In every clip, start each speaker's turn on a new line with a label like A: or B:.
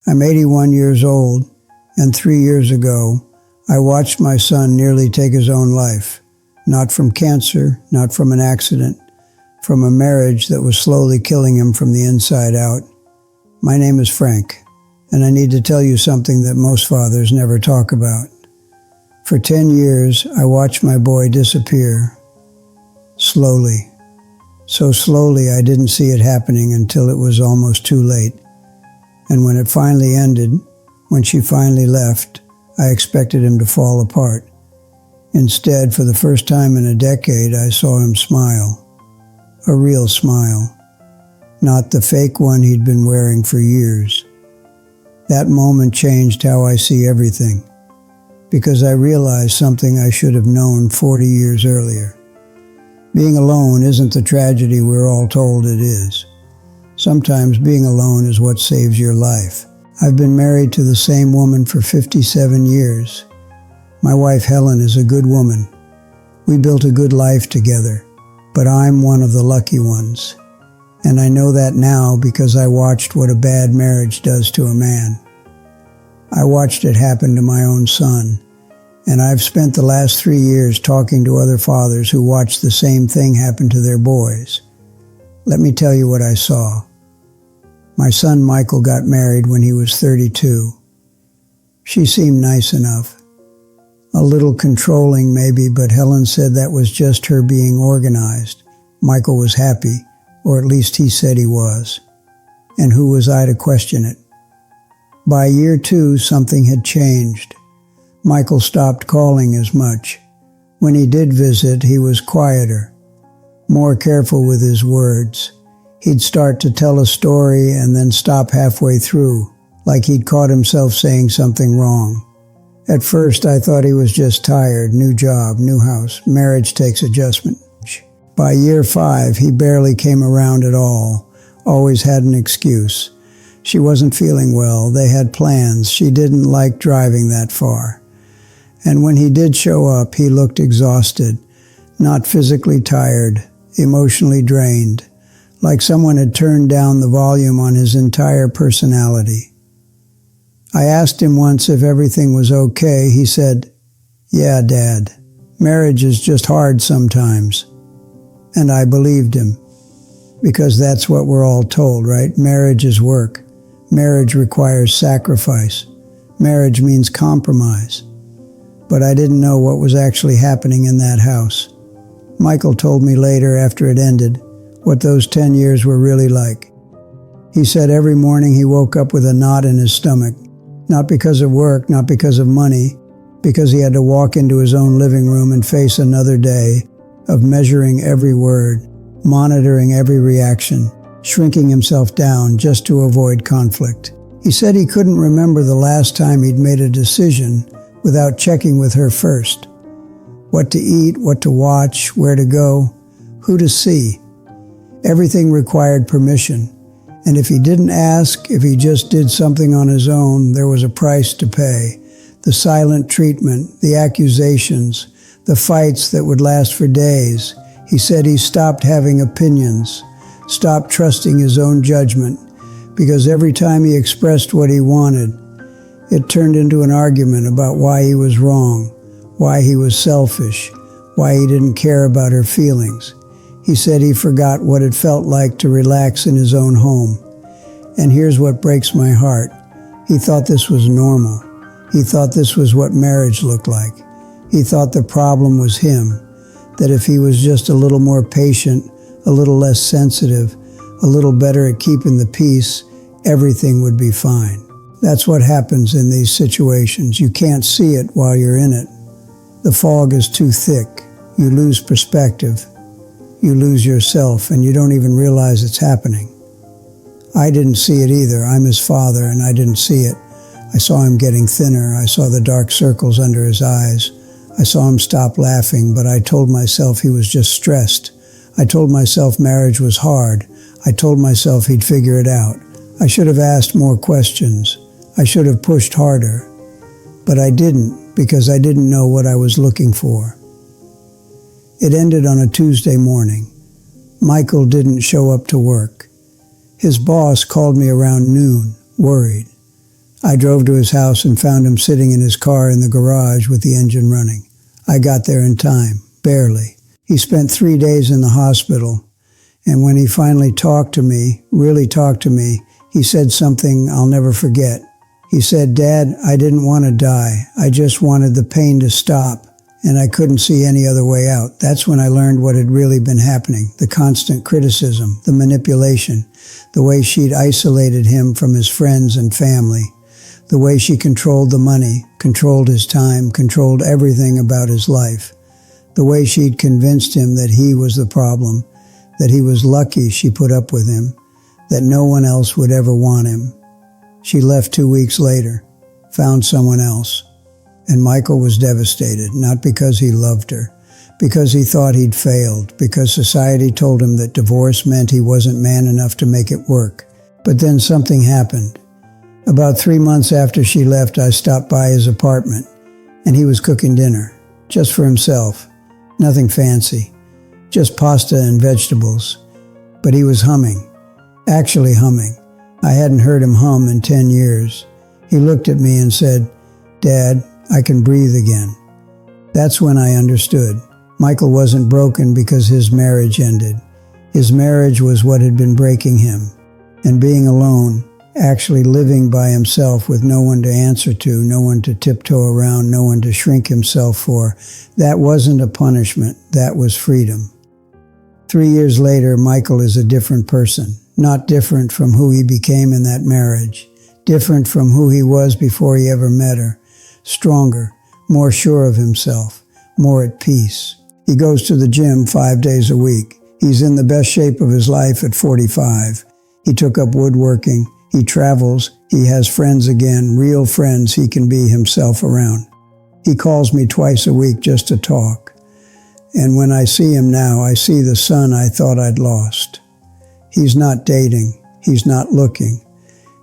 A: I'm 81 years old, and 3 years ago, I watched my son nearly take his own life. Not from cancer, not from an accident, from a marriage that was slowly killing him from the inside out. My name is Frank, and I need to tell you something that most fathers never talk about. For 10 years, I watched my boy disappear, slowly. So slowly I didn't see it happening until it was almost too late. And when it finally ended, when she finally left, I expected him to fall apart. Instead, for the first time in a decade, I saw him smile. A real smile. Not the fake one he'd been wearing for years. That moment changed how I see everything, because I realized something I should have known 40 years earlier. Being alone isn't the tragedy we're all told it is. Sometimes being alone is what saves your life. I've been married to the same woman for 57 years. My wife Helen is a good woman. We built a good life together, but I'm one of the lucky ones. And I know that now because I watched what a bad marriage does to a man. I watched it happen to my own son, and I've spent the last 3 years talking to other fathers who watched the same thing happen to their boys. Let me tell you what I saw. My son Michael got married when he was 32. She seemed nice enough. A little controlling maybe, but Helen said that was just her being organized. Michael was happy, or at least he said he was. And who was I to question it? By year 2, something had changed. Michael stopped calling as much. When he did visit, he was quieter, more careful with his words. He'd start to tell a story and then stop halfway through, like he'd caught himself saying something wrong. At first, I thought he was just tired, new job, new house, marriage takes adjustment. By year 5, he barely came around at all, always had an excuse. She wasn't feeling well, they had plans, she didn't like driving that far. And when he did show up, he looked exhausted, not physically tired, emotionally drained, like someone had turned down the volume on his entire personality. I asked him once if everything was okay. He said, "Yeah, Dad, marriage is just hard sometimes." And I believed him, because that's what we're all told, right? Marriage is work. Marriage requires sacrifice. Marriage means compromise. But I didn't know what was actually happening in that house. Michael told me later, after it ended, what those 10 years were really like. He said every morning he woke up with a knot in his stomach, not because of work, not because of money, because he had to walk into his own living room and face another day of measuring every word, monitoring every reaction, shrinking himself down just to avoid conflict. He said he couldn't remember the last time he'd made a decision without checking with her first. What to eat, what to watch, where to go, who to see. Everything required permission. And if he didn't ask, if he just did something on his own, there was a price to pay. The silent treatment, the accusations, the fights that would last for days. He said he stopped having opinions, stopped trusting his own judgment, because every time he expressed what he wanted, it turned into an argument about why he was wrong, why he was selfish, why he didn't care about her feelings. He said he forgot what it felt like to relax in his own home. And here's what breaks my heart. He thought this was normal. He thought this was what marriage looked like. He thought the problem was him, that if he was just a little more patient, a little less sensitive, a little better at keeping the peace, everything would be fine. That's what happens in these situations. You can't see it while you're in it. The fog is too thick. You lose perspective. You lose yourself, and you don't even realize it's happening. I didn't see it either. I'm his father, and I didn't see it. I saw him getting thinner. I saw the dark circles under his eyes. I saw him stop laughing, but I told myself he was just stressed. I told myself marriage was hard. I told myself he'd figure it out. I should have asked more questions. I should have pushed harder. But I didn't, because I didn't know what I was looking for. It ended on a Tuesday morning. Michael didn't show up to work. His boss called me around noon, worried. I drove to his house and found him sitting in his car in the garage with the engine running. I got there in time, barely. He spent 3 days in the hospital, and when he finally talked to me, really talked to me, he said something I'll never forget. He said, "Dad, I didn't want to die. I just wanted the pain to stop, and I couldn't see any other way out." That's when I learned what had really been happening, the constant criticism, the manipulation, the way she'd isolated him from his friends and family, the way she controlled the money, controlled his time, controlled everything about his life, the way she'd convinced him that he was the problem, that he was lucky she put up with him, that no one else would ever want him. She left 2 weeks later, found someone else, and Michael was devastated, not because he loved her, because he thought he'd failed, because society told him that divorce meant he wasn't man enough to make it work. But then something happened. About 3 months after she left, I stopped by his apartment, and he was cooking dinner, just for himself. Nothing fancy, just pasta and vegetables. But he was humming, actually humming. I hadn't heard him hum in 10 years. He looked at me and said, "Dad, I can breathe again." That's when I understood. Michael wasn't broken because his marriage ended. His marriage was what had been breaking him. And being alone, actually living by himself with no one to answer to, no one to tiptoe around, no one to shrink himself for, that wasn't a punishment, that was freedom. 3 years later, Michael is a different person, not different from who he became in that marriage, different from who he was before he ever met her, stronger, more sure of himself, more at peace. He goes to the gym 5 days a week. He's in the best shape of his life at 45. He took up woodworking. He travels. He has friends again, real friends he can be himself around. He calls me twice a week just to talk. And when I see him now, I see the son I thought I'd lost. He's not dating. He's not looking.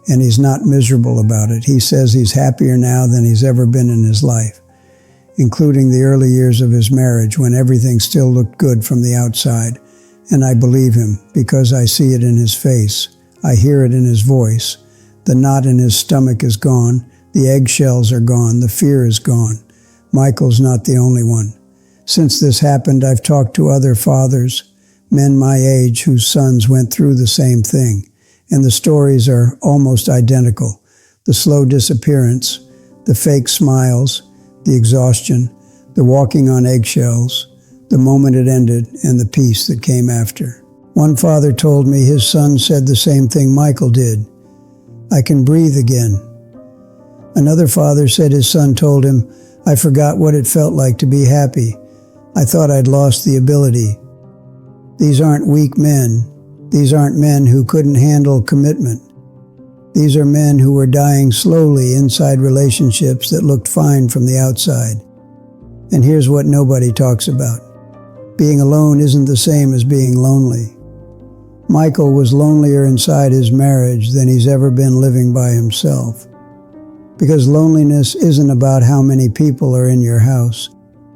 A: And he's not miserable about it. He says he's happier now than he's ever been in his life, including the early years of his marriage when everything still looked good from the outside. And I believe him because I see it in his face. I hear it in his voice. The knot in his stomach is gone. The eggshells are gone. The fear is gone. Michael's not the only one. Since this happened, I've talked to other fathers, men my age whose sons went through the same thing. And the stories are almost identical. The slow disappearance, the fake smiles, the exhaustion, the walking on eggshells, the moment it ended, and the peace that came after. One father told me his son said the same thing Michael did. "I can breathe again." Another father said his son told him, "I forgot what it felt like to be happy. I thought I'd lost the ability." These aren't weak men. These aren't men who couldn't handle commitment. These are men who were dying slowly inside relationships that looked fine from the outside. And here's what nobody talks about. Being alone isn't the same as being lonely. Michael was lonelier inside his marriage than he's ever been living by himself. Because loneliness isn't about how many people are in your house.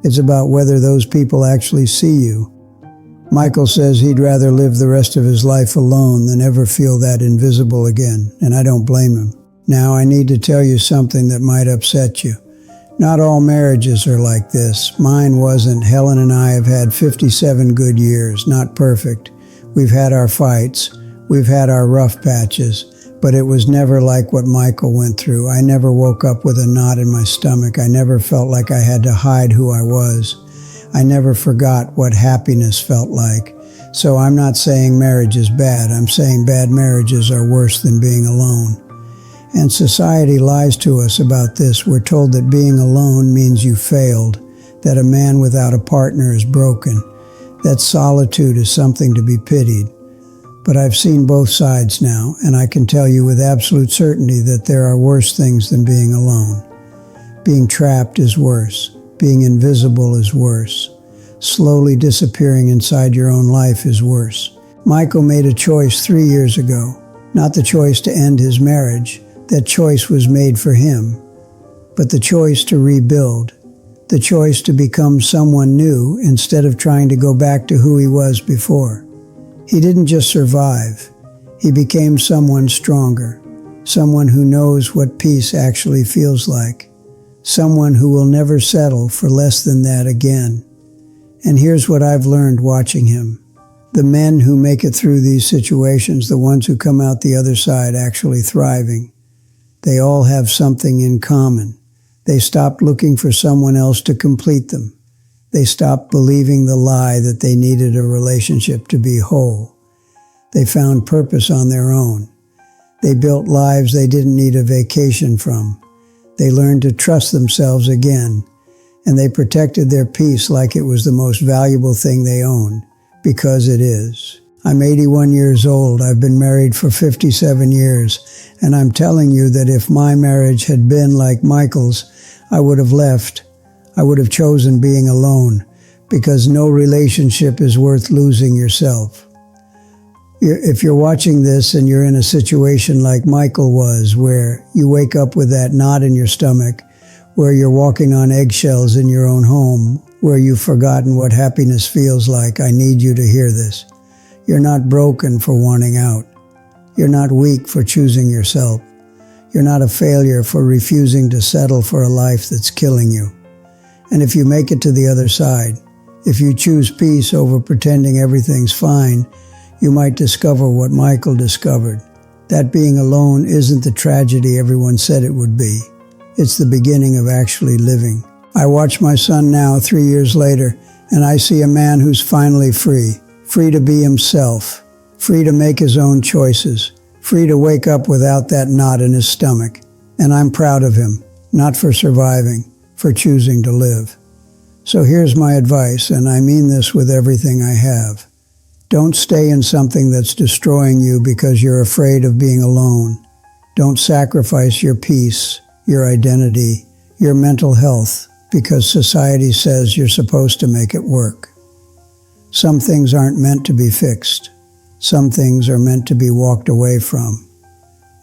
A: It's about whether those people actually see you. Michael says he'd rather live the rest of his life alone than ever feel that invisible again, and I don't blame him. Now I need to tell you something that might upset you. Not all marriages are like this. Mine wasn't. Helen and I have had 57 good years, not perfect. We've had our fights. We've had our rough patches, but it was never like what Michael went through. I never woke up with a knot in my stomach. I never felt like I had to hide who I was. I never forgot what happiness felt like. So I'm not saying marriage is bad. I'm saying bad marriages are worse than being alone. And society lies to us about this. We're told that being alone means you failed, that a man without a partner is broken, that solitude is something to be pitied. But I've seen both sides now, and I can tell you with absolute certainty that there are worse things than being alone. Being trapped is worse. Being invisible is worse. Slowly disappearing inside your own life is worse. Michael made a choice 3 years ago, not the choice to end his marriage. That choice was made for him, but the choice to rebuild, the choice to become someone new instead of trying to go back to who he was before. He didn't just survive. He became someone stronger, someone who knows what peace actually feels like, someone who will never settle for less than that again. And here's what I've learned watching him. The men who make it through these situations, the ones who come out the other side actually thriving, they all have something in common. They stopped looking for someone else to complete them. They stopped believing the lie that they needed a relationship to be whole. They found purpose on their own. They built lives they didn't need a vacation from. They learned to trust themselves again, and they protected their peace like it was the most valuable thing they owned, because it is. I'm 81 years old. I've been married for 57 years, and I'm telling you that if my marriage had been like Michael's, I would have left. I would have chosen being alone, because no relationship is worth losing yourself. If you're watching this and you're in a situation like Michael was, where you wake up with that knot in your stomach, where you're walking on eggshells in your own home, where you've forgotten what happiness feels like, I need you to hear this. You're not broken for wanting out. You're not weak for choosing yourself. You're not a failure for refusing to settle for a life that's killing you. And if you make it to the other side, if you choose peace over pretending everything's fine, you might discover what Michael discovered. That being alone isn't the tragedy everyone said it would be. It's the beginning of actually living. I watch my son now, 3 years later, and I see a man who's finally free to be himself, free to make his own choices, free to wake up without that knot in his stomach. And I'm proud of him, not for surviving, for choosing to live. So here's my advice, and I mean this with everything I have. Don't stay in something that's destroying you because you're afraid of being alone. Don't sacrifice your peace, your identity, your mental health because society says you're supposed to make it work. Some things aren't meant to be fixed. Some things are meant to be walked away from.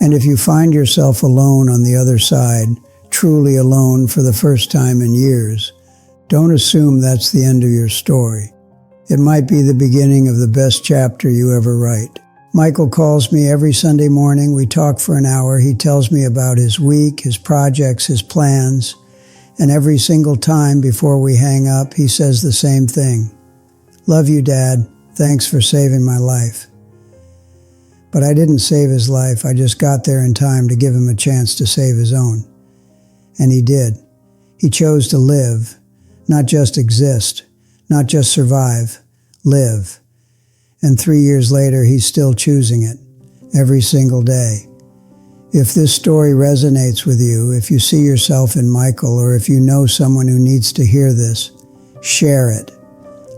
A: And if you find yourself alone on the other side, truly alone for the first time in years, don't assume that's the end of your story. It might be the beginning of the best chapter you ever write. Michael calls me every Sunday morning. We talk for an hour. He tells me about his week, his projects, his plans. And every single time before we hang up, he says the same thing. Love you, Dad. Thanks for saving my life. But I didn't save his life. I just got there in time to give him a chance to save his own. And he did. He chose to live, not just exist. Not just survive, live. And 3 years later, he's still choosing it, every single day. If this story resonates with you, if you see yourself in Michael, or if you know someone who needs to hear this, share it.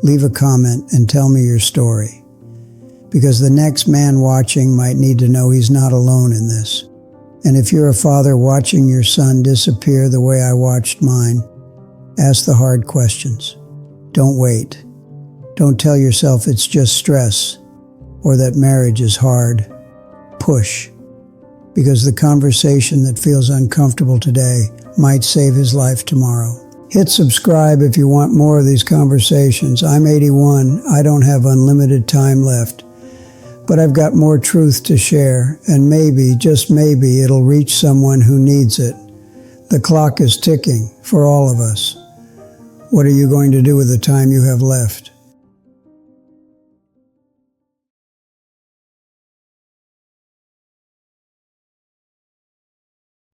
A: Leave a comment and tell me your story. Because the next man watching might need to know he's not alone in this. And if you're a father watching your son disappear the way I watched mine, ask the hard questions. Don't wait. Don't tell yourself it's just stress or that marriage is hard. Push. Because the conversation that feels uncomfortable today might save his life tomorrow. Hit subscribe if you want more of these conversations. I'm 81. I don't have unlimited time left. But I've got more truth to share, and maybe, just maybe, it'll reach someone who needs it. The clock is ticking for all of us. What are you going to do with the time you have left?